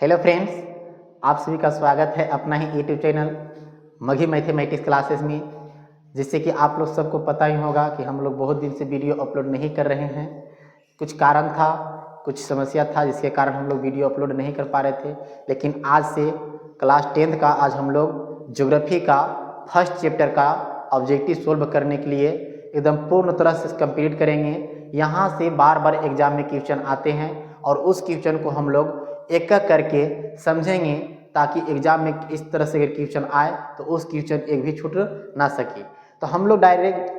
Hello friends, आप सभी का स्वागत है अपना ही यूट्यूब चैनल मघी मैथमेटिक्स क्लासेस में। जिससे कि आप लोग सबको पता ही होगा कि हम लोग बहुत दिन से वीडियो अपलोड नहीं कर रहे हैं। कुछ कारण था, कुछ समस्या था, जिसके कारण हम लोग वीडियो अपलोड नहीं कर पा रहे थे। लेकिन आज से क्लास 10th का आज हम लोग ज्योग्राफी का फर्स्ट चैप्टर का ऑब्जेक्टिव सोल्व करने के लिए एकदम पूर्ण तरह से कंप्लीट करेंगे। यहाँ से बार बार एग्जाम में क्वेश्चन आते हैं और उस क्वेश्चन को हम लोग एक एक करके समझेंगे, ताकि एग्जाम में इस तरह से अगर क्वेश्चन आए तो उस क्वेश्चन एक भी छूट ना सके। तो हम लोग डायरेक्ट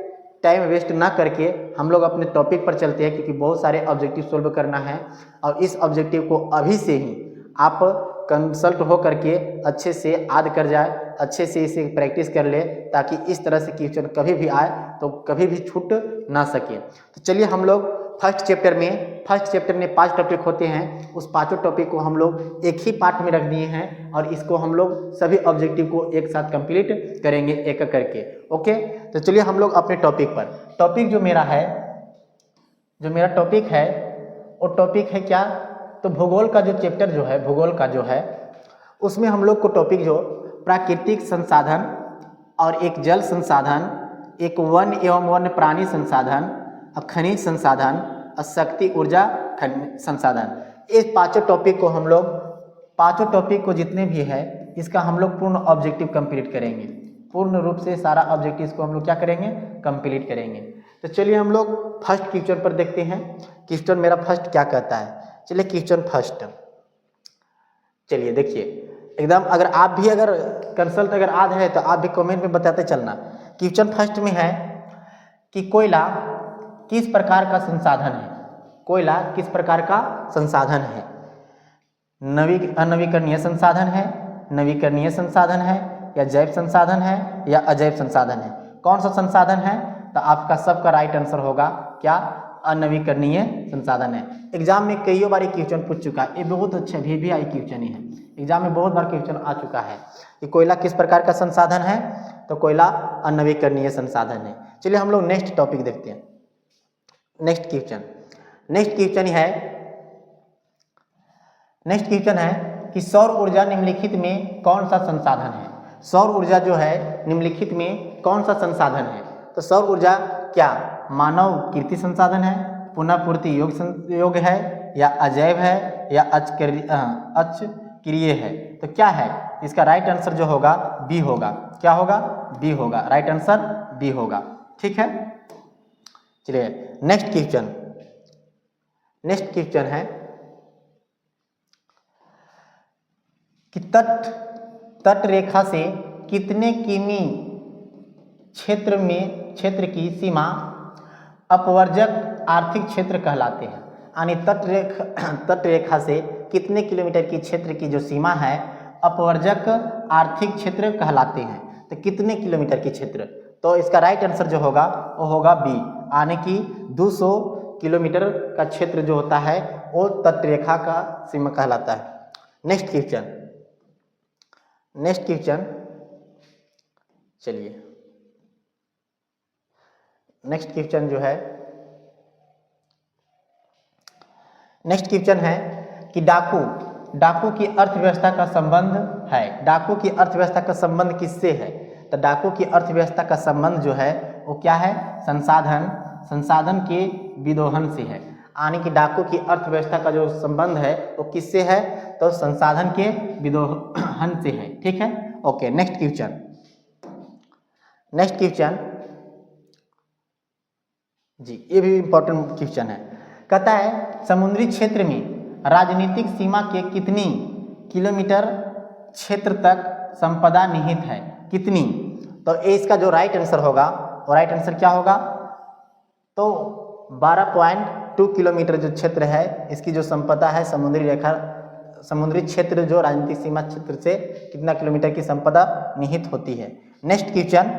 टाइम वेस्ट ना करके हम लोग अपने टॉपिक पर चलते हैं, क्योंकि बहुत सारे ऑब्जेक्टिव सोल्व करना है। और इस ऑब्जेक्टिव को अभी से ही आप कंसल्ट हो करके अच्छे से याद कर जाए, अच्छे से इसे प्रैक्टिस कर ले, ताकि इस तरह से क्वेश्चन कभी भी आए तो कभी भी छूट ना सके। तो चलिए हम लोग फर्स्ट चैप्टर में 5 टॉपिक होते हैं। उस पांचों टॉपिक को हम लोग एक ही पार्ट में रख दिए हैं और इसको हम लोग सभी ऑब्जेक्टिव को एक साथ कंप्लीट करेंगे एक एक करके। ओके, तो चलिए हम लोग अपने टॉपिक पर। टॉपिक जो मेरा टॉपिक है वो टॉपिक है क्या? तो भूगोल का जो चैप्टर जो है, भूगोल का जो है, उसमें हम लोग को टॉपिक जो प्राकृतिक संसाधन और एक जल संसाधन, एक वन एवं वन्य प्राणी संसाधन, खनिज संसाधन और शक्ति ऊर्जा संसाधन, इस पांचों टॉपिक को हम लोग, पांचों टॉपिक को जितने भी है इसका हम लोग पूर्ण ऑब्जेक्टिव कंप्लीट करेंगे। पूर्ण रूप से सारा ऑब्जेक्टिव को हम लोग क्या करेंगे? कंप्लीट करेंगे। तो चलिए हम लोग फर्स्ट क्वेश्चन पर देखते हैं। क्वेश्चन मेरा फर्स्ट क्या कहता है? चलिए क्वेश्चन फर्स्ट, चलिए देखिए एकदम। अगर आप भी अगर कंसल्ट अगर आज है तो आप भी कमेंट में बताते चलना। क्वेश्चन फर्स्ट में है कि कोयला किस प्रकार का संसाधन है? कोयला किस प्रकार का संसाधन है? अनवीकरणीय संसाधन है, नवीकरणीय संसाधन है, या जैव संसाधन है, या अजैव संसाधन है? कौन सा संसाधन है? तो आपका सबका राइट आंसर होगा क्या? अनवीकरणीय संसाधन है। एग्जाम में कई बार क्वेश्चन पूछ चुका है, ये बहुत अच्छा VVI क्वेश्चन है। एग्जाम में बहुत बार क्वेश्चन आ चुका है कि कोयला किस प्रकार का संसाधन है, तो कोयला अनवीकरणीय संसाधन है। चलिए हम लोग नेक्स्ट टॉपिक देखते हैं। नेक्स्ट क्वेश्चन है कि सौर ऊर्जा निम्नलिखित में कौन सा संसाधन है? सौर ऊर्जा जो है निम्नलिखित में कौन सा संसाधन है? तो सौर ऊर्जा क्या मानव कृति संसाधन है, पुनः पूर्ति योग है, या अजैव है, या अचक्रिय है? तो क्या है इसका राइट आंसर? जो होगा बी होगा। क्या होगा? बी होगा। राइट आंसर बी होगा। ठीक है, चलिए नेक्स्ट क्वेश्चन है कि तट रेखा से कितने किमी क्षेत्र की सीमा अपवर्जक आर्थिक क्षेत्र कहलाते हैं? यानी तट रेखा से कितने किलोमीटर की क्षेत्र की जो सीमा है अपवर्जक आर्थिक क्षेत्र कहलाते हैं? तो कितने किलोमीटर की क्षेत्र? तो इसका राइट आंसर जो होगा वो होगा बी, यानी कि 200 किलोमीटर का क्षेत्र जो होता है वो तट रेखा का सीमा कहलाता है। नेक्स्ट क्वेश्चन, चलिए नेक्स्ट क्वेश्चन जो है, नेक्स्ट क्वेश्चन है कि डाकू की अर्थव्यवस्था का संबंध है। डाकू की अर्थव्यवस्था का संबंध किससे है? तो डाकू की अर्थव्यवस्था का संबंध जो है वो क्या है? संसाधन के विदोहन से है। यानी कि डाकू की अर्थव्यवस्था का जो संबंध है वो किससे है? तो संसाधन के विदोहन से है। ठीक है, ओके। नेक्स्ट क्वेश्चन जी, ये भी इंपॉर्टेंट क्वेश्चन है। कहता है समुद्री क्षेत्र में राजनीतिक सीमा के कितनी किलोमीटर क्षेत्र तक संपदा निहित है? कितनी? तो इसका जो राइट आंसर होगा वो राइट आंसर क्या होगा? तो 12.2 किलोमीटर जो क्षेत्र है इसकी जो संपदा है समुद्री क्षेत्र जो राजनीतिक सीमा क्षेत्र से कितना किलोमीटर की संपदा निहित होती है। नेक्स्ट क्वेश्चन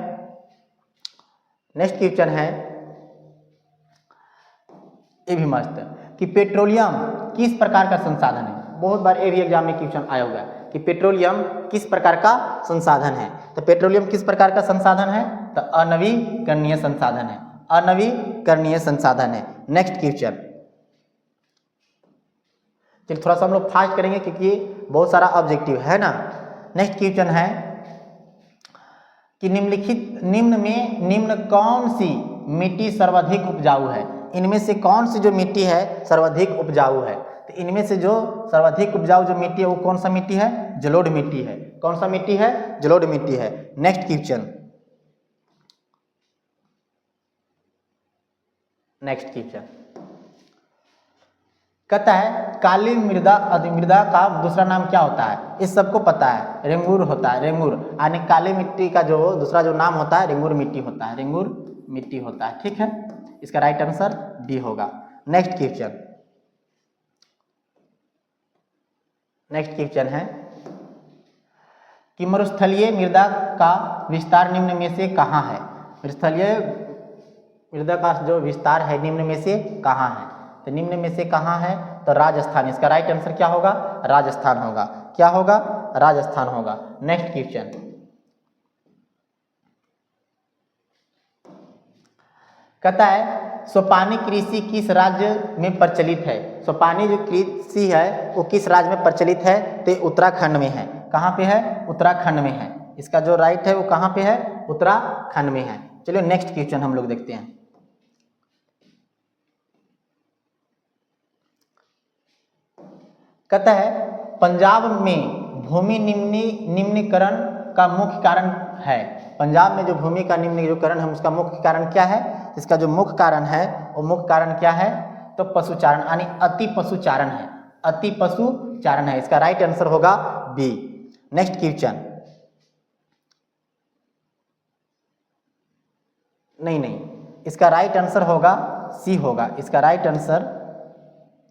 है, ये भी मस्त है कि पेट्रोलियम किस प्रकार का संसाधन है? बहुत बार ये भी एग्जाम में क्वेश्चन आया हुआ है कि पेट्रोलियम किस प्रकार का संसाधन है। तो पेट्रोलियम किस प्रकार का संसाधन है? तो अनवीकरणीय संसाधन है। अनवीकरणीय संसाधन है। नेक्स्ट क्वेश्चन चलिए थोड़ा सा हम लोग फास्ट करेंगे क्योंकि बहुत सारा ऑब्जेक्टिव है ना। नेक्स्ट क्वेश्चन है कि निम्न कौन सी मिट्टी सर्वाधिक उपजाऊ है। इनमें से कौन सी जो मिट्टी है सर्वाधिक उपजाऊ है। तो इनमें से जो सर्वाधिक उपजाऊ जो मिट्टी है वो कौन सा मिट्टी है, जलोढ़ मिट्टी है। कौन सा मिट्टी है, जलोढ़ मिट्टी है। नेक्स्ट क्वेश्चन, कहता है काली मृदा अधिमृदा का दूसरा नाम क्या होता है। इस सबको पता है, रेंगूर होता है। रेंगूर यानी काली मिट्टी का जो दूसरा जो नाम होता है रेंगूर मिट्टी होता है। रेंगूर मिट्टी होता है, ठीक है। इसका राइट आंसर डी होगा। नेक्स्ट क्वेश्चन है कि मरुस्थलीय मृदा का विस्तार निम्न में से कहाँ है। मरुस्थलीय मृदा का जो विस्तार है निम्न में से कहाँ है। तो निम्न में से कहाँ है, तो राजस्थान। इसका राइट आंसर क्या होगा, राजस्थान होगा। क्या होगा, राजस्थान होगा। नेक्स्ट क्वेश्चन, कहता है सोपानी कृषि किस राज्य में प्रचलित है। सोपानी जो कृषि है वो किस राज्य में प्रचलित है, तो उत्तराखंड में है। कहाँ पे है, उत्तराखंड में है। इसका जो राइट है वो कहाँ पे है, उत्तराखंड में है। चलिए नेक्स्ट क्वेश्चन हम लोग देखते हैं। कहता है पंजाब में भूमि निम्नीकरण का मुख्य कारण है। पंजाब में जो भूमि का निम्नीकरण है उसका मुख्य कारण क्या है। इसका जो मुख्य कारण है वो मुख्य कारण क्या है, तो पशुचारण यानी अति पशुचारण है। अति पशुचारण है। इसका राइट आंसर होगा बी। नेक्स्ट क्वेश्चन, नहीं, इसका राइट आंसर होगा सी होगा। इसका राइट आंसर,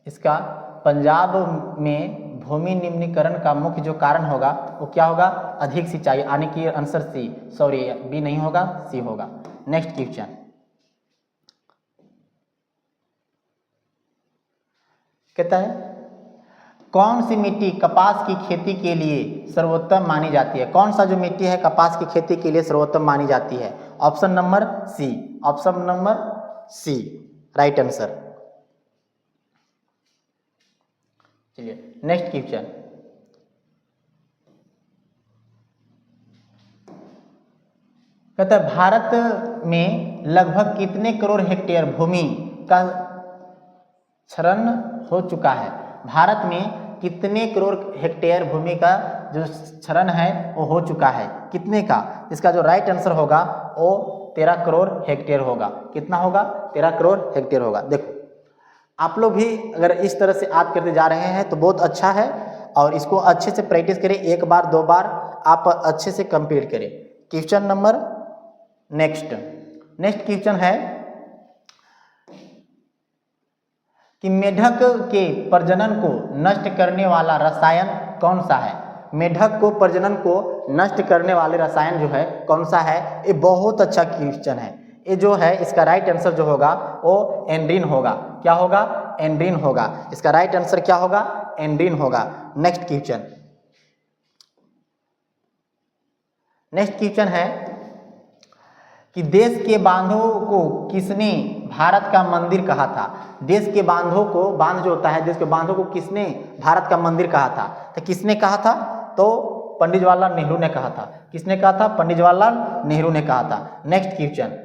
इसका पंजाब में भूमि निम्नीकरण का मुख्य जो कारण होगा वो क्या होगा, अधिक सिंचाई। यानी कि आंसर सी, सॉरी बी नहीं होगा, सी होगा। नेक्स्ट क्वेश्चन, कहता है कौन सी मिट्टी कपास की खेती के लिए सर्वोत्तम मानी जाती है। कौन सा जो मिट्टी है कपास की खेती के लिए सर्वोत्तम मानी जाती है। Option number C, option number C right answer. चलिए नेक्स्ट क्वेश्चन, कहता है भारत में लगभग कितने करोड़ हेक्टेयर भूमि का क्षरण हो चुका है। भारत में कितने करोड़ हेक्टेयर भूमि का जो क्षरण है वो हो चुका है, कितने का। इसका जो राइट आंसर होगा वो 13 करोड़ हेक्टेयर होगा। कितना होगा, 13 करोड़ हेक्टेयर होगा। देखो आप लोग भी अगर इस तरह से याद करते जा रहे हैं तो बहुत अच्छा है, और इसको अच्छे से प्रैक्टिस करें। एक बार दो बार आप अच्छे से कंप्लीट करें। क्वेश्चन नंबर नेक्स्ट क्वेश्चन है कि मेढक के प्रजनन को नष्ट करने वाला रसायन कौन सा है। मेढक को प्रजनन को नष्ट करने वाले रसायन जो है कौन सा है। ये बहुत अच्छा क्वेश्चन है। ये जो है इसका राइट आंसर जो होगा वो एंड्रीन होगा। क्या होगा, एंड्रीन होगा। इसका राइट आंसर क्या होगा, एंड्रीन होगा। नेक्स्ट क्वेश्चन है कि देश के बांधों को किसने भारत का मंदिर कहा था। देश के बांधों को, बांध जो होता है देश के बांधों को किसने भारत का मंदिर कहा था। तो किसने कहा था, तो पंडित जवाहरलाल नेहरू ने कहा था। किसने कहा था, पंडित जवाहरलाल नेहरू ने कहा था। नेक्स्ट क्वेश्चन,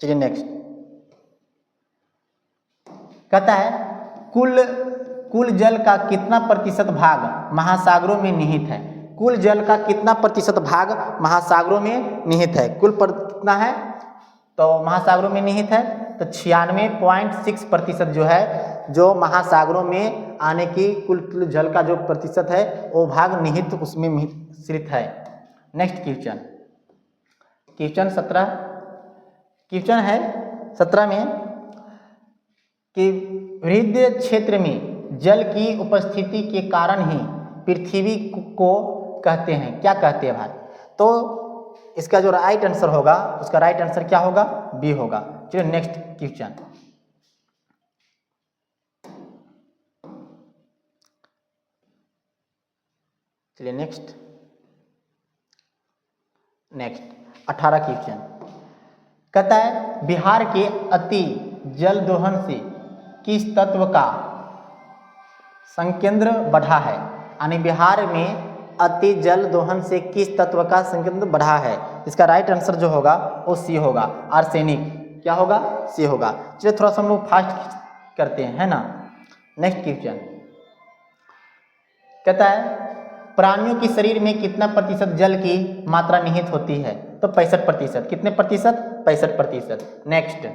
चलिए नेक्स्ट, कहता है कुल जल का कितना प्रतिशत भाग महासागरों में निहित है। कुल जल का कितना प्रतिशत भाग महासागरों में निहित है। कुल पर कितना है, तो महासागरों में निहित है तो 96.6% जो है जो महासागरों में आने की कुल जल का जो प्रतिशत है वो भाग निहित उसमें मिश्रित है। नेक्स्ट क्वेश्चन 17 क्वेश्चन है 17 में कि हृदय क्षेत्र में जल की उपस्थिति के कारण ही पृथ्वी को कहते हैं, क्या कहते हैं भाई। तो इसका जो राइट आंसर होगा उसका राइट आंसर क्या होगा, बी होगा। चलिए नेक्स्ट क्वेश्चन, चलिए नेक्स्ट 18 क्वेश्चन, कहता है बिहार के अति जल दोहन से किस तत्व का संकेंद्र बढ़ा है, यानी बिहार में अति जल दोहन से किस तत्व का संकेंद्र बढ़ा है? इसका राइट आंसर जो होगा वो सी होगा, आर्सेनिक। क्या होगा? सी होगा। चलिए थोड़ा सा हम लोग फास्ट करते हैं, है ना। नेक्स्ट क्वेश्चन कहता है प्राणियों के शरीर में कितना प्रतिशत जल की मात्रा निहित होती है? तो 65%। कितने प्रतिशत? 65%। नेक्स्ट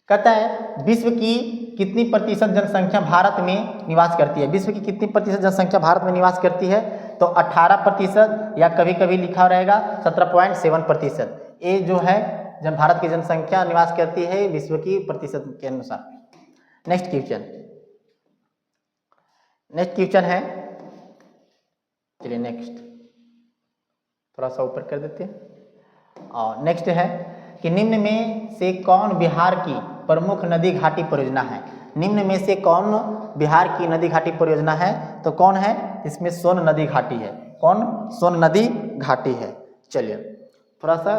कहता है विश्व की कितनी प्रतिशत जनसंख्या भारत में निवास करती है? विश्व की कितनी प्रतिशत जनसंख्या भारत में निवास करती है? तो 18% या कभी कभी लिखा रहेगा 17.7%। ये जो है जब भारत की जनसंख्या निवास करती है विश्व की प्रतिशत के अनुसार। नेक्स्ट क्वेश्चन है, चलिए नेक्स्ट थोड़ा सा ऊपर कर देते हैं। और नेक्स्ट है कि निम्न में से कौन बिहार की प्रमुख नदी घाटी परियोजना है? निम्न में से कौन बिहार की नदी घाटी परियोजना है? तो कौन है? इसमें सोन नदी घाटी है। कौन? सोन नदी घाटी है। चलिए थोड़ा सा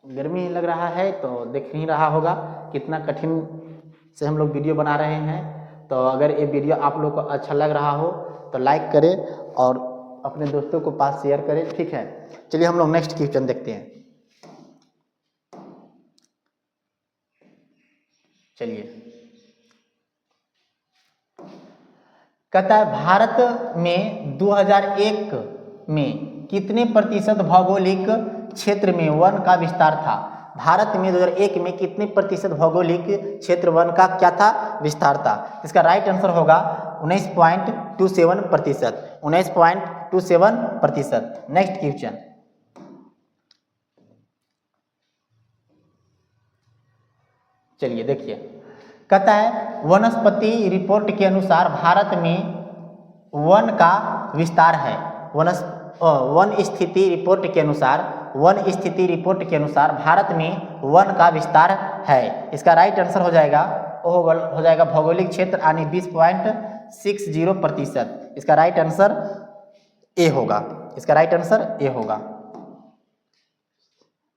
गर्मी लग रहा है तो देख नहीं रहा होगा कितना कठिन से हम लोग वीडियो बना रहे हैं। तो अगर ये वीडियो आप लोग को अच्छा लग रहा हो तो लाइक करें और अपने दोस्तों को पास शेयर करें, ठीक है। चलिए हम लोग नेक्स्ट क्वेश्चन देखते हैं। चलिए कहता है भारत में 2001 में कितने प्रतिशत भौगोलिक क्षेत्र में वन का विस्तार था? भारत में 2001 में कितने प्रतिशत भौगोलिक क्षेत्र वन का क्या था? विस्तार था। इसका राइट आंसर होगा 19.27%। 19.27%। नेक्स्ट क्वेश्चन चलिए देखिए, कहता है वनस्पति रिपोर्ट के अनुसार भारत में वन का विस्तार है। वन स्थिति रिपोर्ट के अनुसार भारत में वन का विस्तार है। इसका राइट आंसर हो जाएगा भौगोलिक क्षेत्र यानी 20.60%। इसका राइट आंसर ए होगा।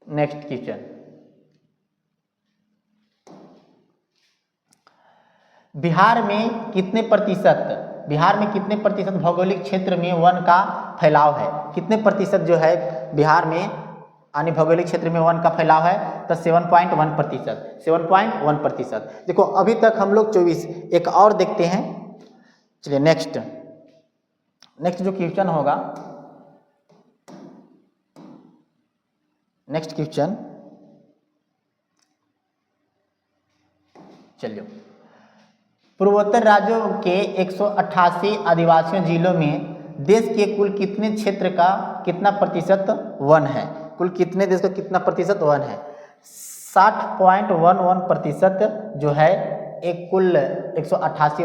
नेक्स्ट क्वेश्चन, बिहार में कितने प्रतिशत भौगोलिक क्षेत्र में वन का फैलाव है? कितने प्रतिशत जो है बिहार में यानी भौगोलिक क्षेत्र में वन का फैलाव है? तो 7.1%। 7.1%। देखो अभी तक हम लोग 24, एक और देखते हैं। चलिए नेक्स्ट जो क्वेश्चन होगा, नेक्स्ट क्वेश्चन चलिए, पूर्वोत्तर राज्यों के 188 आदिवासी जिलों में देश के कुल कितने क्षेत्र का कितना प्रतिशत वन है? कुल कितने देश का कितना प्रतिशत वन है? 60.11% जो है एक कुल 188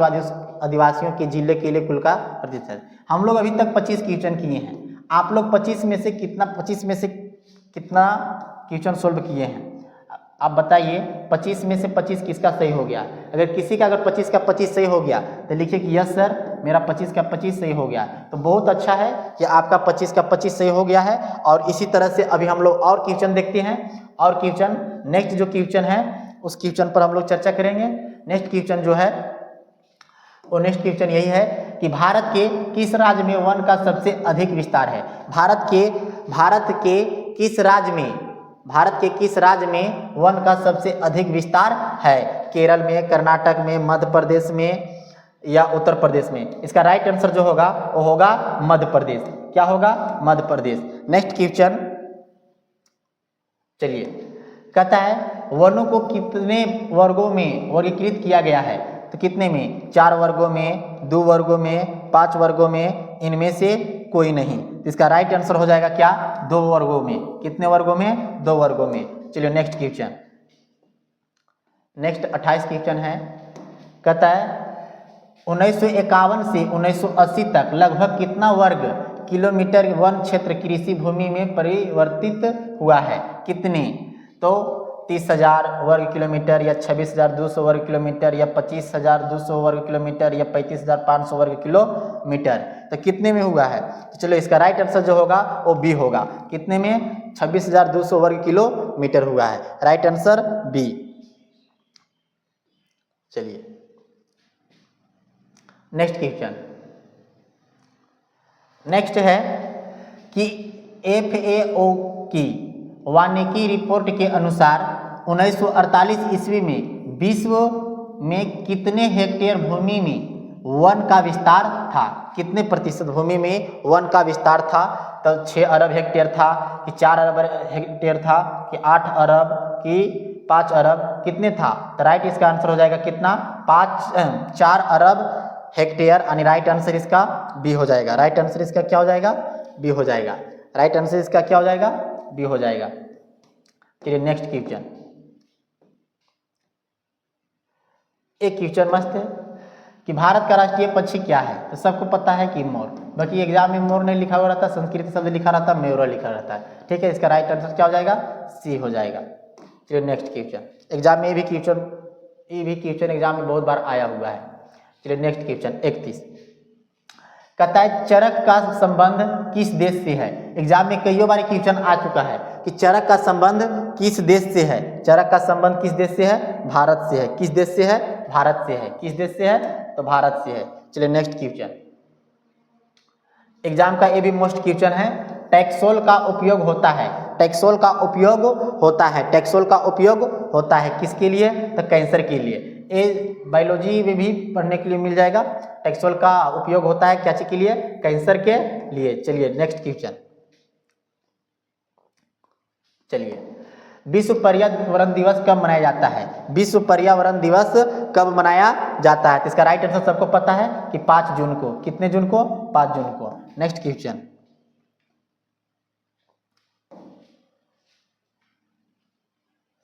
आदिवासियों के जिले के लिए कुल का प्रतिशत। हम लोग अभी तक 25 क्वेश्चन किए हैं। आप लोग 25 में से कितना क्वेश्चन सोल्व किए हैं? आप बताइए 25 में से 25 किसका सही हो गया? अगर किसी का 25 का 25 सही हो गया तो लिखिए कि यस सर मेरा 25 का 25 सही हो गया। तो बहुत अच्छा है कि आपका 25 का 25 सही हो गया है। और इसी तरह से अभी हम लोग और क्वेश्चन देखते हैं। और क्वेश्चन नेक्स्ट जो क्वेश्चन है उस क्वेश्चन पर हम लोग चर्चा करेंगे। नेक्स्ट क्वेश्चन जो है वो नेक्स्ट क्वेश्चन यही है कि भारत के किस राज्य में वन का सबसे अधिक विस्तार है? भारत के किस राज्य में वन का सबसे अधिक विस्तार है? केरल में, कर्नाटक में, मध्य प्रदेश में या उत्तर प्रदेश में? इसका राइट आंसर जो होगा वो होगा मध्य प्रदेश। क्या होगा? मध्य प्रदेश। नेक्स्ट क्वेश्चन चलिए, कहता है वनों को कितने वर्गों में वर्गीकृत किया गया है? तो कितने में? 4 वर्गों में, 2 वर्गों में, 5 वर्गों में, इनमें से कोई नहीं। इसका राइट आंसर हो जाएगा क्या? 2 वर्गों में। कितने वर्गों में? 2 वर्गों में। चलिए नेक्स्ट क्वेश्चन, नेक्स्ट 28 क्वेश्चन है। कहता है 1951 से 1980 तक लगभग कितना वर्ग किलोमीटर वन क्षेत्र कृषि भूमि में परिवर्तित हुआ है? कितने? तो 30,000 वर्ग किलोमीटर या 26,200 वर्ग किलोमीटर या 25,200 वर्ग किलोमीटर या 35,500 वर्ग किलोमीटर। तो कितने में हुआ है? तो चलो इसका राइट आंसर जो होगा वो बी होगा। कितने में? 26,200 वर्ग किलोमीटर हुआ है। Right answer B. चलिए नेक्स्ट क्वेश्चन। नेक्स्ट है कि FAO की वानिकी रिपोर्ट के अनुसार 1948 ईस्वी में विश्व में कितने हेक्टेयर भूमि में वन का विस्तार था? कितने प्रतिशत भूमि में वन का विस्तार था? तो 6 अरब हेक्टेयर था कि 4 अरब हेक्टेयर था कि 8 अरब कि 5 अरब, कितने था? तो राइट इसका आंसर हो जाएगा कितना? 4 अरब हेक्टेयर, यानी राइट आंसर इसका बी हो जाएगा। राइट आंसर इसका क्या हो जाएगा? बी हो जाएगा। राइट आंसर इसका क्या हो जाएगा? बी हो जाएगा। चलिए नेक्स्ट क्वेश्चन। एक क्वेश्चन मस्त है कि भारत का राष्ट्रीय पक्षी क्या है? तो सबको पता है कि मोर, बाकी एग्जाम में मोर नहीं लिखा हुआ रहता, संस्कृत शब्द लिखा रहता, मयूर लिखा रहता है। ठीक है, इसका राइट आंसर क्या हो जाएगा? सी हो जाएगा। चलिए नेक्स्ट क्वेश्चन। एग्जाम में ये भी क्वेश्चन एग्जाम में बहुत बार आया हुआ है। चलिए नेक्स्ट क्वेश्चन 31। कहता है चरक का संबंध किस देश से है? एग्जाम में कई बार क्वेश्चन आ चुका है कि चरक का संबंध किस देश से है? चरक का संबंध किस देश से है? भारत से है। किस देश से है? भारत से है। किस देश से है? तो भारत से है। चलिए नेक्स्ट क्वेश्चन। एग्जाम का ये भी मोस्ट क्वेश्चन है। टैक्सोल का उपयोग होता है। टैक्सोल का उपयोग होता है। टैक्सोल का उपयोग होता है किसके लिए? तो कैंसर के लिए। ये बायोलॉजी में भी पढ़ने के लिए मिल जाएगा। टैक्सोल का उपयोग होता है क्या चीज के लिए? कैंसर के लिए। चलिए नेक्स्ट क्वेश्चन। चलिए विश्व पर्यावरण दिवस कब मनाया जाता है? विश्व पर्यावरण दिवस कब मनाया जाता है? तो इसका राइट आंसर सबको पता है कि 5 जून को। कितने जून को? 5 जून को। Next question.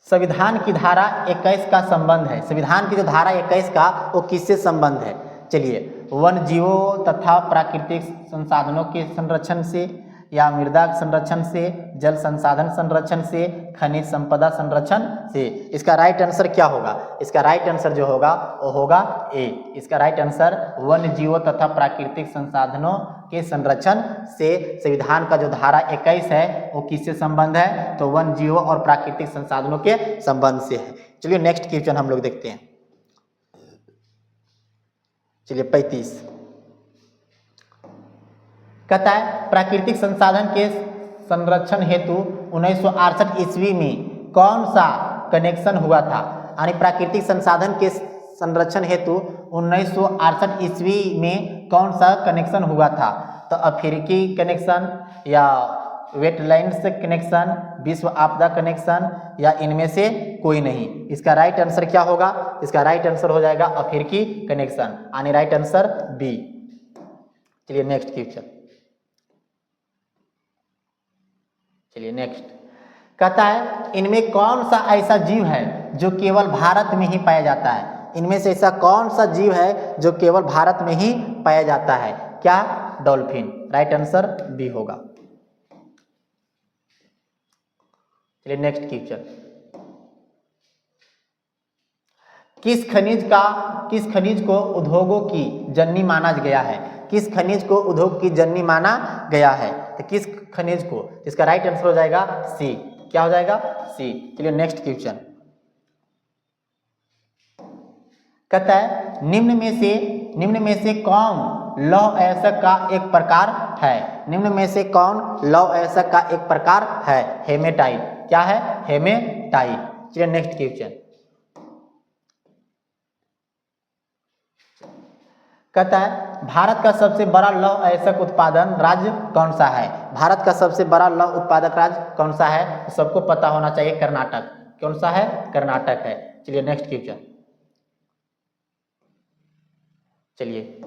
संविधान की धारा 21 का संबंध है। संविधान की जो धारा 21 का वो किससे संबंध है? चलिए वन जीवों तथा प्राकृतिक संसाधनों के संरक्षण से, या मृदा संरक्षण से, जल संसाधन संरक्षण से, खनिज संपदा संरक्षण से। इसका राइट आंसर क्या होगा? इसका राइट आंसर जो होगा वो होगा ए। इसका राइट आंसर वन जीवों तथा प्राकृतिक संसाधनों के संरक्षण से। संविधान का जो धारा 21 है वो किससे संबंध है? तो वन जीवों और प्राकृतिक संसाधनों के संबंध से है। चलिए नेक्स्ट क्वेश्चन हम लोग देखते हैं। चलिए 35। कहता है प्राकृतिक संसाधन के संरक्षण हेतु 1968 ईस्वी में कौन सा कनेक्शन हुआ था? यानी प्राकृतिक संसाधन के संरक्षण हेतु 1968 ईस्वी में कौन सा कनेक्शन हुआ था? तो अफ्रीकी कनेक्शन, या वेटलैंड्स कनेक्शन, विश्व आपदा कनेक्शन, या इनमें से कोई नहीं। इसका राइट आंसर क्या होगा? इसका राइट आंसर हो जाएगा अफ्रीकी कनेक्शन, यानी राइट आंसर बी। चलिए नेक्स्ट क्वेश्चन। चलिए नेक्स्ट। कहता है इनमें कौन सा ऐसा जीव है जो केवल भारत में ही पाया जाता है? इनमें से ऐसा कौन सा जीव है जो केवल भारत में ही पाया जाता है? क्या? डॉल्फिन। राइट आंसर बी होगा। चलिए नेक्स्ट क्वेश्चन। किस खनिज को उद्योगों की जननी माना गया है? किस खनिज को उद्योग की जननी माना गया है? तो किस खनिज को? इसका राइट आंसर हो जाएगा सी। क्या हो जाएगा? सी। चलिए नेक्स्ट क्वेश्चन। कहता है निम्न में से कौन लौह अयस्क का एक प्रकार है? निम्न में से कौन लौह अयस्क का एक प्रकार है? हेमेटाइट। क्या है? हेमेटाइट। चलिए नेक्स्ट क्वेश्चन। कहता है भारत का सबसे बड़ा लौह अयस्क उत्पादन राज्य कौन सा है? भारत का सबसे बड़ा लौह उत्पादक राज्य कौन सा है? सबको पता होना चाहिए, कर्नाटक। कौन सा है? कर्नाटक है। चलिए नेक्स्ट क्वेश्चन। चलिए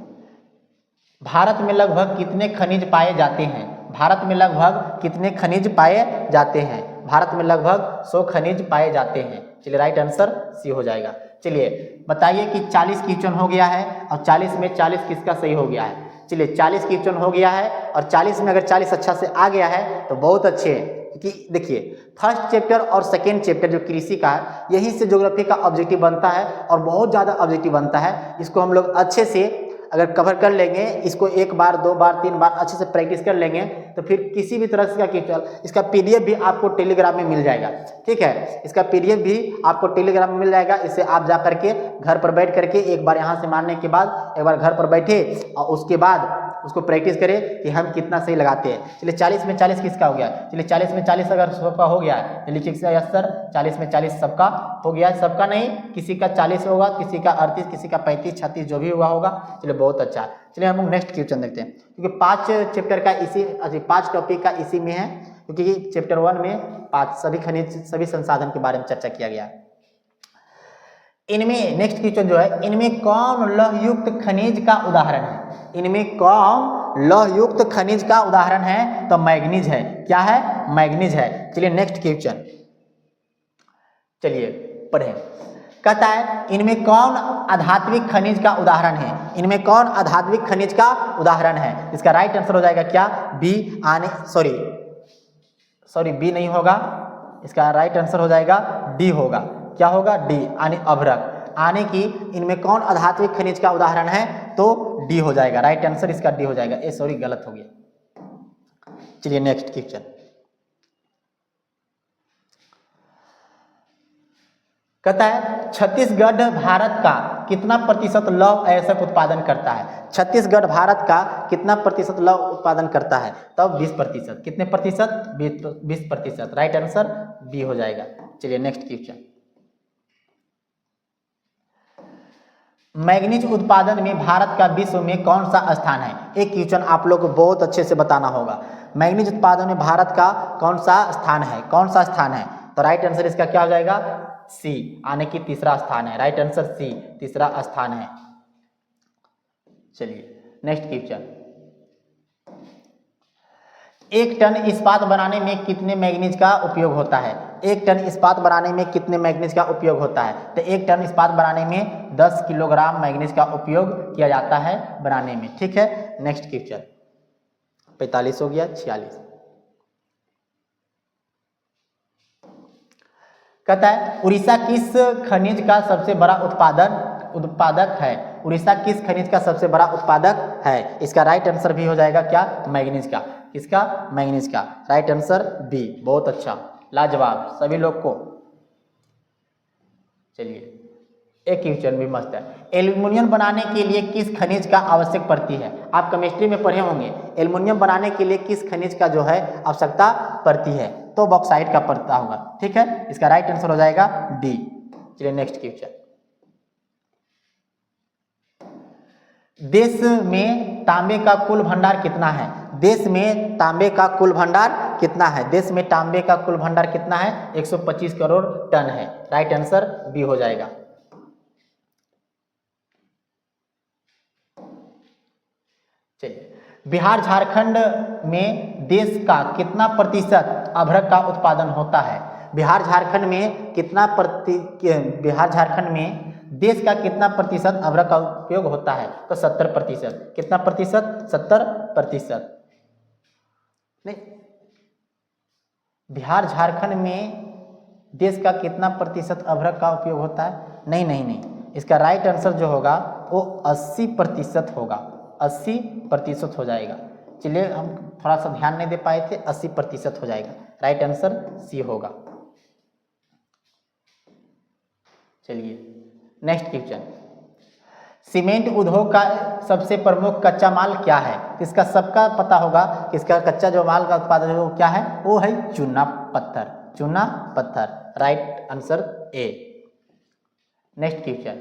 भारत में लगभग कितने खनिज पाए जाते हैं? भारत में लगभग कितने खनिज पाए जाते हैं? भारत में लगभग 100 खनिज पाए जाते हैं। चलिए राइट आंसर सी हो जाएगा। चलिए बताइए कि 40 क्वेश्चन हो गया है और 40 में 40 किसका सही हो गया है? चलिए 40 क्वेश्चन हो गया है और 40 में अगर 40 अच्छा से आ गया है तो बहुत अच्छे है। क्योंकि देखिए फर्स्ट चैप्टर और सेकेंड चैप्टर जो कृषि का है, यहीं से ज्योग्राफी का ऑब्जेक्टिव बनता है और बहुत ज़्यादा ऑब्जेक्टिव बनता है। इसको हम लोग अच्छे से अगर कवर कर लेंगे, इसको एक बार, दो बार, तीन बार अच्छे से प्रैक्टिस कर लेंगे तो फिर किसी भी तरह से इसका पीडीएफ भी आपको टेलीग्राम में मिल जाएगा। ठीक है, इसका पीडीएफ भी आपको टेलीग्राम में मिल जाएगा। इसे आप जा करके घर पर बैठ करके एक बार यहाँ से मारने के बाद एक बार घर पर बैठे और उसके बाद उसको प्रैक्टिस करें कि हम कितना सही लगाते हैं। चलिए 40 में 40 किसका हो गया? चलिए 40 में 40 अगर सबका हो गया है तो लिखिए सर 40 में 40 सबका हो गया। सबका नहीं, किसी का 40 होगा, किसी का 38, किसी का 35, 36 जो भी हुआ होगा। चलिए बहुत अच्छा। चलिए हम लोग नेक्स्ट क्वेश्चन देखते हैं, क्योंकि 5 चैप्टर का इसी 5 टॉपिक का इसी में है, क्योंकि चैप्टर 1 में 5 सभी खनिज सभी संसाधन के बारे में चर्चा किया गया है। इनमें नेक्स्ट क्वेश्चन जो है, इनमें कौन लौहयुक्त खनिज का उदाहरण है? इनमें कौन लौहयुक्त खनिज का उदाहरण है? तो मैग्नीज है। क्या है? मैग्नीज है। चलिए नेक्स्ट क्वेश्चन, चलिए पढ़ें। कहता है इनमें कौन आधात्विक खनिज का उदाहरण है? इनमें कौन आधात्विक खनिज का उदाहरण है? इसका राइट आंसर हो जाएगा क्या? बी सॉरी बी नहीं होगा, इसका राइट आंसर हो जाएगा डी होगा। क्या होगा? डी, यानी अभ्रक। आने की इनमें कौन आधात्विक खनिज का उदाहरण है? तो डी हो जाएगा। राइट आंसर इसका डी हो जाएगा। गलत हो गया। चलिए नेक्स्ट क्वेश्चन, कहता है छत्तीसगढ़ भारत का कितना प्रतिशत लौह अयस्क उत्पादन करता है? छत्तीसगढ़ भारत का कितना प्रतिशत लौह उत्पादन करता है? तब 20%। कितने प्रतिशत? 20%। राइट आंसर बी हो जाएगा। चलिए नेक्स्ट क्वेश्चन, मैग्नीज उत्पादन में भारत का विश्व में कौन सा स्थान है? एक क्वेश्चन आप लोग को बहुत अच्छे से बताना होगा। मैग्नीज उत्पादन में भारत का कौन सा स्थान है? कौन सा स्थान है? तो राइट आंसर इसका क्या हो जाएगा? सी, आने की तीसरा स्थान है। राइट आंसर सी, तीसरा स्थान है। चलिए नेक्स्ट क्वेश्चन, 1 टन इस्पात बनाने में कितने मैग्नीज का उपयोग होता है? 1 टन इस्पात बनाने में कितने मैग्नीज का उपयोग होता है? तो 1 टन इस्पात बनाने में 10 किलोग्राम मैग्नीज का उपयोग किया जाता है बनाने में। ठीक है, नेक्स्ट क्वेश्चन, 45 हो गया, 46। कहता है उड़ीसा किस खनिज का सबसे बड़ा उत्पादक है? उड़ीसा किस खनिज का सबसे बड़ा उत्पादक है? इसका राइट आंसर भी हो जाएगा क्या? मैग्नीज का। किसका? मैग्नीज का। Right answer B. बहुत अच्छा, लाजवाब सभी लोग को। चलिए एक क्वेश्चन भी मस्त है, एल्युमिनियम बनाने के लिए किस खनिज का आवश्यक पड़ती है? आप केमिस्ट्री में पढ़े होंगे, एल्युमिनियम बनाने के लिए किस खनिज का जो है आवश्यकता पड़ती है? तो बॉक्साइट का पड़ता होगा। ठीक है, इसका राइट आंसर हो जाएगा डी। चलिए नेक्स्ट क्वेश्चन, देश में तांबे का कुल भंडार कितना है? देश में तांबे का कुल भंडार कितना है? देश में तांबे का कुल भंडार कितना है? 125 करोड़ टन है। राइट आंसर बी हो जाएगा। चलिए, बिहार झारखंड में देश का कितना प्रतिशत अभ्रक का उत्पादन होता है? बिहार झारखंड में बिहार झारखंड में देश का कितना प्रतिशत अभ्रक का उपयोग होता है? तो 70%। कितना प्रतिशत? 70%। नहीं, बिहार झारखंड में देश का कितना प्रतिशत अभ्रक का उपयोग होता है? नहीं, इसका राइट आंसर जो होगा वो 80% होगा। 80% हो जाएगा। चलिए हम थोड़ा सा ध्यान नहीं दे पाए थे, 80% हो जाएगा। राइट आंसर सी होगा। चलिए नेक्स्ट क्वेश्चन, सीमेंट उद्योग का सबसे प्रमुख कच्चा माल क्या है? इसका सबका पता होगा कि इसका कच्चा जो माल का उत्पादन है वो क्या है? वो है चूना पत्थर। चूना पत्थर। Right answer A. Next question,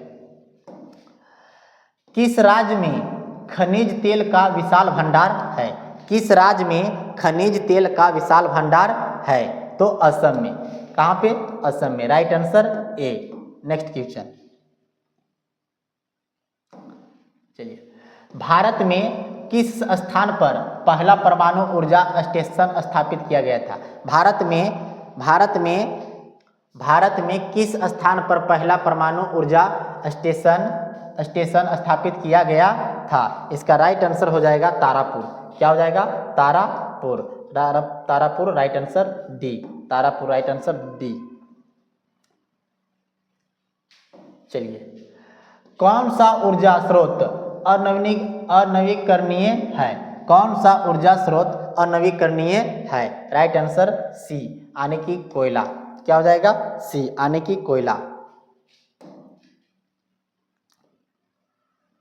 किस राज्य में खनिज तेल का विशाल भंडार है? किस राज्य में खनिज तेल का विशाल भंडार है? तो असम में। कहाँ पे? असम में। Right answer A. Next question, चलिए, भारत में किस स्थान पर पहला परमाणु ऊर्जा स्टेशन स्थापित किया गया था? भारत में किस स्थान पर पहला परमाणु ऊर्जा स्टेशन स्थापित किया गया था? इसका राइट आंसर हो जाएगा तारापुर। क्या हो जाएगा? Tarapur. Tarapur right answer D. Tarapur right answer D. चलिए, कौन सा ऊर्जा स्रोत अनवीकरणीय है। कौन सा ऊर्जा स्रोत अनवीकरणीय है? राइट आंसर सी यानी कि कोयला। क्या हो जाएगा? सी यानी कि कोयला।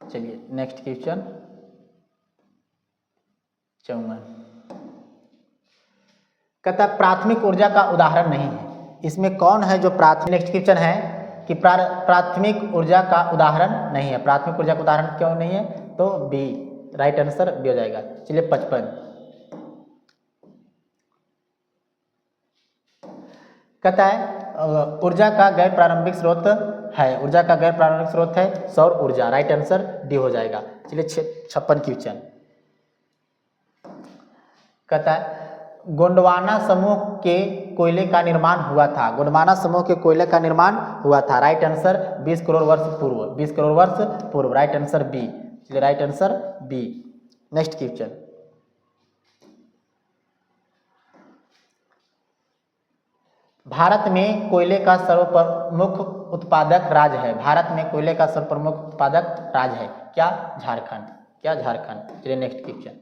चलिए नेक्स्ट क्वेश्चन 54 कहता प्राथमिक ऊर्जा का उदाहरण नहीं है। इसमें कौन है जो प्राथमिक? नेक्स्ट क्वेश्चन है कि प्राथमिक ऊर्जा का उदाहरण नहीं है। प्राथमिक ऊर्जा का उदाहरण क्यों नहीं है? तो बी, राइट आंसर बी हो जाएगा। चलिए 55 कहता है ऊर्जा का गैर प्रारंभिक स्रोत है। ऊर्जा का गैर प्रारंभिक स्रोत है सौर ऊर्जा। राइट आंसर डी हो जाएगा। चलिए 56 क्वेश्चन कहता है गोंडवाना समूह के कोयले का निर्माण हुआ था। गोंडवाना समूह के कोयले का निर्माण हुआ था। राइट आंसर 20 करोड़ वर्ष पूर्व। 20 करोड़ वर्ष पूर्व। Right answer B. चलिए right answer B. Next question Bharat में कोयले का सर्वप्रमुख उत्पादक राज्य है। भारत में कोयले का सर्वप्रमुख उत्पादक राज्य है क्या? झारखंड। क्या? झारखंड। चलिए नेक्स्ट क्वेश्चन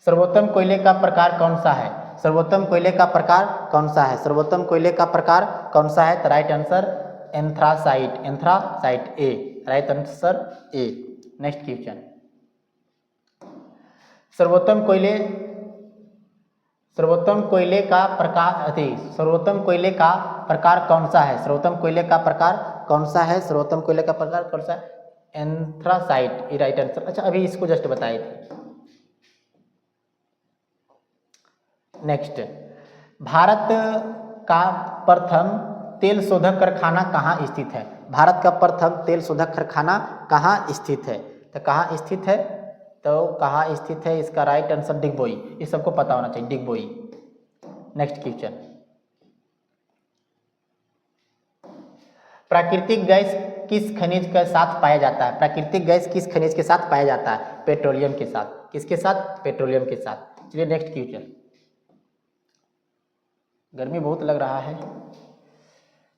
सर्वोत्तम कोयले का प्रकार कौन सा है? सर्वोत्तम कोयले का प्रकार कौन सा है? सर्वोत्तम कोयले का प्रकार कौन सा है? तो right answer anthracite. Anthracite A. Right answer A. Next question सर्वोत्तम कोयले का प्रकार सर्वोत्तम कोयले का प्रकार कौन सा है? सर्वोत्तम कोयले का प्रकार कौन सा है? सर्वोत्तम कोयले का प्रकार कौन सा है? एंथ्रासाइट। Right answer. अच्छा अभी इसको जस्ट बताए थे। नेक्स्ट भारत का प्रथम तेल शोधक कारखाना कहाँ स्थित है? भारत का प्रथम तेल शोधक कारखाना कहाँ स्थित है? तो कहाँ स्थित है? तो कहाँ स्थित है? इसका राइट आंसर डिगबोई। ये सबको पता होना चाहिए, डिगबोई। नेक्स्ट क्वेश्चन प्राकृतिक गैस किस खनिज के साथ पाया जाता है? प्राकृतिक गैस किस खनिज के साथ पाया जाता है? पेट्रोलियम के साथ। किसके साथ? पेट्रोलियम के साथ। चलिए नेक्स्ट क्वेश्चन गर्मी बहुत लग रहा है।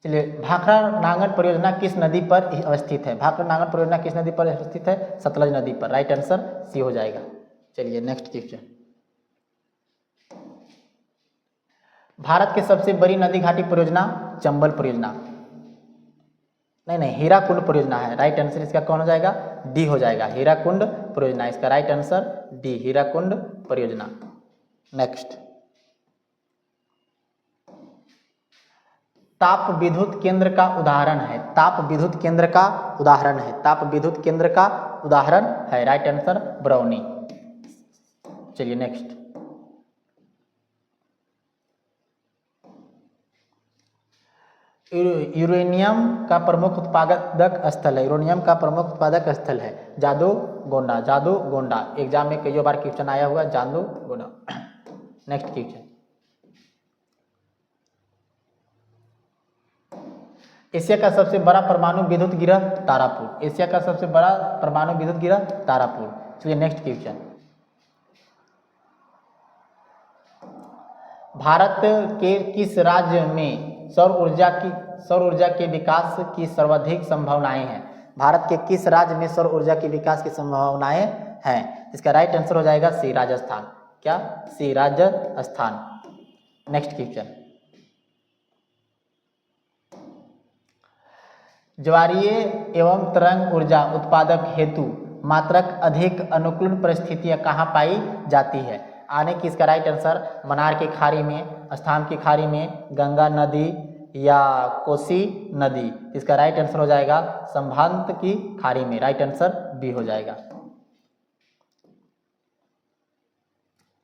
चलिए भाखड़ा नांगल परियोजना किस नदी पर अवस्थित है? भाखड़ा नांगल परियोजना किस नदी पर अवस्थित है? सतलज नदी पर। राइट आंसर सी हो जाएगा। चलिए नेक्स्ट क्वेश्चन भारत की सबसे बड़ी नदी घाटी परियोजना चंबल परियोजना। नहीं, हीराकुंड परियोजना है। राइट आंसर इसका कौन हो जाएगा? डी हो जाएगा। हीराकुंड परियोजना। इसका राइट आंसर डी, हीराकुंड परियोजना। नेक्स्ट ताप विद्युत केंद्र का उदाहरण है। ताप विद्युत केंद्र का उदाहरण है। ताप विद्युत केंद्र का उदाहरण है। Right answer Barauni. चलिए नेक्स्ट यूरेनियम का प्रमुख उत्पादक स्थल है। यूरेनियम का प्रमुख उत्पादक स्थल है जादूगोंडा। जादूगोंडा एग्जाम में कई बार क्वेश्चन आया हुआ जादूगोंडा। नेक्स्ट क्वेश्चन एशिया का सबसे बड़ा परमाणु विद्युत गिरह तारापुर। एशिया का सबसे बड़ा परमाणु विद्युत गिरह तारापुर। चलिए नेक्स्ट क्वेश्चन भारत के किस राज्य में सौर ऊर्जा के विकास की सर्वाधिक संभावनाएं हैं? भारत के किस राज्य में सौर ऊर्जा के विकास की संभावनाएं हैं? इसका राइट आंसर हो जाएगा सी, राजस्थान। क्या? सी, राजस्थान। नेक्स्ट क्वेश्चन ज्वारीय एवं तरंग ऊर्जा उत्पादक हेतु मात्रक अधिक अनुकूल परिस्थितियां कहाँ पाई जाती है? आने की इसका राइट आंसर मनार की खाड़ी में, असम की खाड़ी में, गंगा नदी या कोसी नदी। इसका राइट आंसर हो जाएगा संभांत की खाड़ी में। राइट आंसर बी हो जाएगा।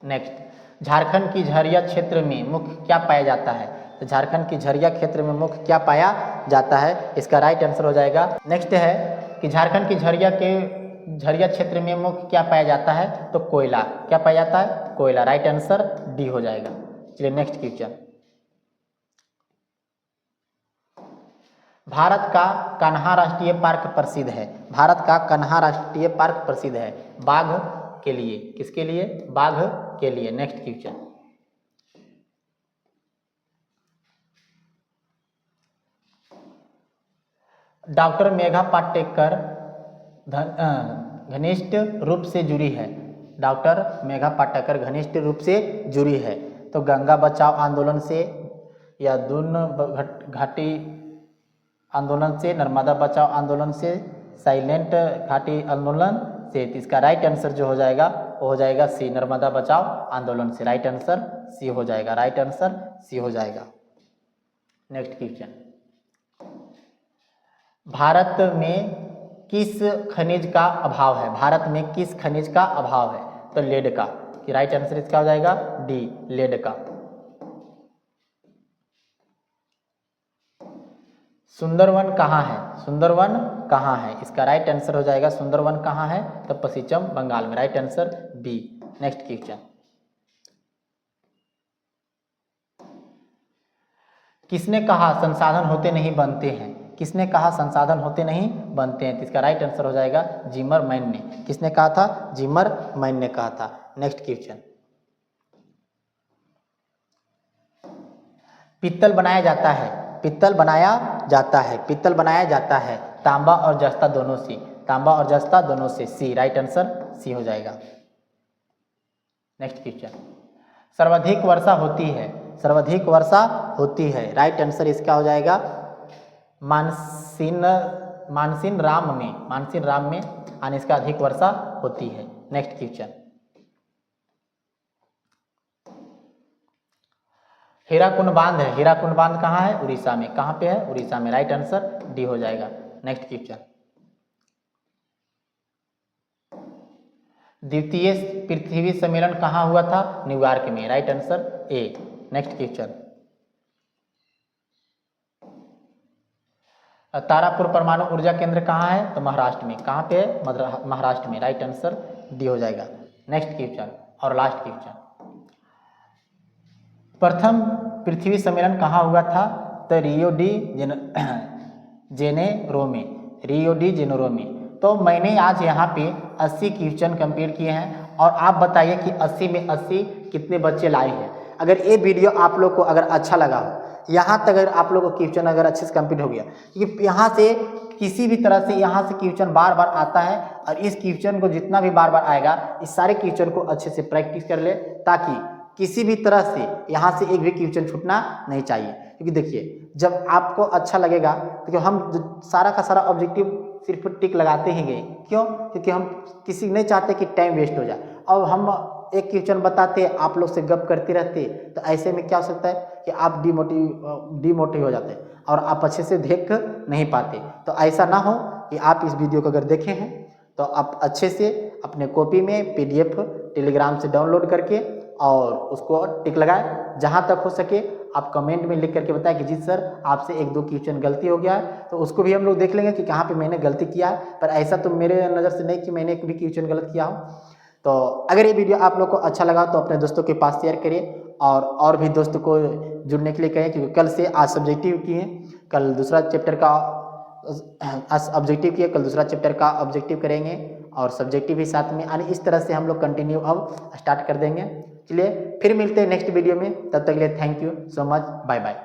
नेक्स्ट झारखंड की झरिया क्षेत्र में मुख्य क्या पाया जाता है? तो झारखंड की झरिया क्षेत्र में मुख्य क्या पाया जाता है? इसका राइट आंसर हो जाएगा। नेक्स्ट है कि झारखंड की झरिया क्षेत्र में मुख्य क्या पाया जाता है? तो कोयला। क्या पाया जाता है? कोयला। राइट आंसर डी हो जाएगा। चलिए नेक्स्ट क्वेश्चन भारत का कान्हा राष्ट्रीय पार्क प्रसिद्ध है। भारत का कान्हा राष्ट्रीय पार्क प्रसिद्ध है बाघ के लिए। किसके लिए? बाघ के लिए। Next question doctor Megha Patekar घनिष्ठ रूप से जुड़ी है। डॉक्टर मेघा पाटेकर घनिष्ठ रूप से जुड़ी है। तो गंगा बचाओ आंदोलन से या दून घाटी आंदोलन से, नर्मदा बचाओ आंदोलन से, साइलेंट घाटी आंदोलन से। तो इसका राइट आंसर जो हो जाएगा वो हो जाएगा सी, नर्मदा बचाओ आंदोलन से। राइट आंसर सी हो जाएगा। राइट आंसर सी हो जाएगा। नेक्स्ट क्वेश्चन, भारत में किस खनिज का अभाव है? भारत में किस खनिज का अभाव है? तो लेड का। कि राइट आंसर इसका हो जाएगा डी, लेड का। सुंदरवन कहाँ है? सुंदरवन कहाँ है? इसका राइट आंसर हो जाएगा सुंदरवन कहाँ है? तो पश्चिम बंगाल में। Right answer B. Next question, किसने कहा संसाधन होते नहीं बनते हैं? किसने कहा संसाधन होते नहीं बनते हैं? तो इसका राइट आंसर हो जाएगा जिमरमैन ने। किसने कहा था? जिमरमैन ने कहा था। नेक्स्ट क्वेश्चन, पित्तल बनाया जाता है, पित्तल बनाया जाता है, पित्तल बनाया जाता है तांबा और जस्ता दोनों से। तांबा और जस्ता दोनों से। सी, राइट आंसर सी हो जाएगा। नेक्स्ट क्वेश्चन, सर्वाधिक वर्षा होती है, सर्वाधिक वर्षा होती है। राइट आंसर इसका हो जाएगा मानसीन राम में, मानसीन राम में और इसका अधिक वर्षा होती है। नेक्स्ट क्वेश्चन, हीराकुंड बांध है, हीराकुंड बांध कहाँ है? उड़ीसा में। कहाँ पे है? उड़ीसा में। राइट आंसर डी हो जाएगा। नेक्स्ट क्वेश्चन, द्वितीय पृथ्वी सम्मेलन कहाँ हुआ था? न्यूयॉर्क में। Right answer A. Next question, Tarapur परमाणु ऊर्जा केंद्र कहाँ है? तो महाराष्ट्र में। कहाँ पे है? महाराष्ट्र में। राइट आंसर डी हो जाएगा। नेक्स्ट क्वेश्चन और लास्ट क्वेश्चन, प्रथम पृथ्वी सम्मेलन कहाँ हुआ था? तो रियो डी जेनेरो में। रियो डी जेनेरो में। तो मैंने आज यहाँ पे 80 क्वेश्चन कंप्लीट किए हैं और आप बताइए कि 80 में 80 कितने बच्चे लाए हैं। अगर ये वीडियो आप लोग को अगर अच्छा लगा हो, यहाँ तक अगर आप लोग को क्वेश्चन अगर अच्छे से कंप्लीट हो गया, क्योंकि यहाँ से किसी भी तरह से यहाँ से क्वेश्चन बार बार आता है और इस क्वेश्चन को जितना भी बार बार आएगा इस सारे क्वेश्चन को अच्छे से प्रैक्टिस कर ले, ताकि किसी भी तरह से यहाँ से एक भी क्वेश्चन छूटना नहीं चाहिए। क्योंकि देखिए जब आपको अच्छा लगेगा तो हम सारा का सारा ऑब्जेक्टिव सिर्फ टिक लगाते ही गए। क्यों? क्योंकि हम किसी नहीं चाहते कि टाइम वेस्ट हो जाए। अब हम एक क्वेश्चन बताते आप लोग से गप करते रहते, तो ऐसे में क्या हो सकता है कि आप डिमोटिव हो जाते हैं और आप अच्छे से देख नहीं पाते। तो ऐसा ना हो कि आप इस वीडियो को अगर देखे हैं तो आप अच्छे से अपने कॉपी में PDF टेलीग्राम से डाउनलोड करके और उसको टिक लगाए। जहाँ तक हो सके आप कमेंट में लिख करके बताएं कि जी सर आपसे 1-2 क्वेश्चन गलती हो गया है, तो उसको भी हम लोग देख लेंगे कि कहाँ पे मैंने गलती किया है। पर ऐसा तो मेरे नज़र से नहीं कि मैंने एक भी क्वेश्चन गलत किया हो। तो अगर ये वीडियो आप लोग को अच्छा लगा तो अपने दोस्तों के पास शेयर करिए और भी दोस्तों को जुड़ने के लिए कहें, क्योंकि कल से आज सब्जेक्टिव किए, कल दूसरा चैप्टर का ऑब्जेक्टिव किए, कल दूसरा चैप्टर का ऑब्जेक्टिव करेंगे और सब्जेक्टिव भी साथ में। यानी इस तरह से हम लोग कंटिन्यू अब स्टार्ट कर देंगे। चलिए फिर मिलते हैं नेक्स्ट वीडियो में, तब तक के लिए thank you so much, bye bye.